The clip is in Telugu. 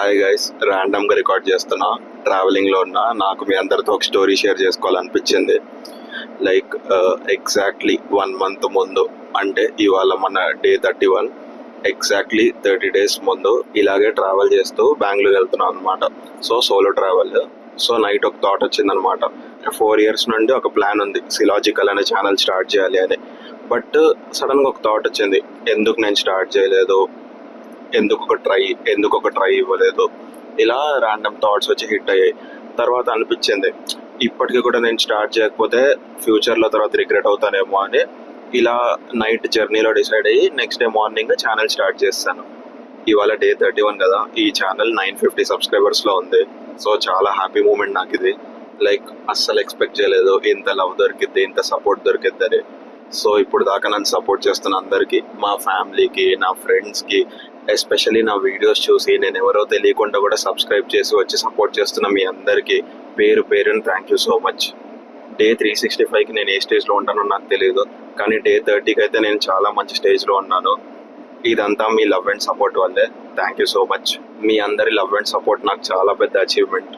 హాయ్ గైస్, ర్యాండమ్గా రికార్డ్ చేస్తున్నా. ట్రావెలింగ్లో ఉన్నా. నాకు మీ అందరితో ఒక స్టోరీ షేర్ చేసుకోవాలనిపించింది. లైక్ ఎగ్జాక్ట్లీ 1 month ముందు, అంటే ఇవాళ మన డే 31, ఎగ్జాక్ట్లీ 30 days ముందు ఇలాగే ట్రావెల్ చేస్తూ బెంగళూరు వెళ్తున్నాను అనమాట. So solo travel. So night ఒక థాట్ వచ్చిందనమాట. 4 years నుండి ఒక ప్లాన్ ఉంది, సిలాజికల్ అనే ఛానల్ స్టార్ట్ చేయాలి అని. బట్ సడన్గా ఒక థాట్ వచ్చింది, ఎందుకు నేను స్టార్ట్ చేయలేదు, ఎందుకు ఒక ట్రై ఇవ్వలేదు, ఇలా ర్యాండమ్ థాట్స్ వచ్చి హిట్ అయ్యాయి. తర్వాత అనిపించింది, ఇప్పటికీ కూడా నేను స్టార్ట్ చేయకపోతే ఫ్యూచర్లో తర్వాత రిగ్రెట్ అవుతానేమో అని ఇలా నైట్ జర్నీలో డిసైడ్ అయ్యి next day morning channel start చేస్తాను. ఇవాళ డే 31 కదా. ఈ ఛానల్ 950 సబ్స్క్రైబర్స్లో ఉంది. సో చాలా హ్యాపీ మూమెంట్ నాకు ఇది. లైక్ అస్సలు ఎక్స్పెక్ట్ చేయలేదు ఇంత లవ్ దొరికిద్ది, ఇంత సపోర్ట్ దొరికిద్దని. సో ఇప్పుడు దాకా నన్ను సపోర్ట్ చేస్తున్న అందరికీ, మా ఫ్యామిలీకి, నా ఫ్రెండ్స్కి, ఎస్పెషల్లీ నా వీడియోస్ చూసి నేను ఎవరో తెలియకుండా కూడా సబ్స్క్రైబ్ చేసి వచ్చి సపోర్ట్ చేస్తున్న మీ అందరికీ పేరు పేరుని thank you so much. Day 365కి నేను ఏ స్టేజ్లో ఉంటానో నాకు తెలియదు, కానీ డే 30కి అయితే నేను చాలా మంచి స్టేజ్లో ఉన్నాను. ఇదంతా మీ లవ్ అండ్ సపోర్ట్ వల్లే. Thank you so much. మీ అందరి లవ్ అండ్ సపోర్ట్ నాకు చాలా పెద్ద అచీవ్మెంట్.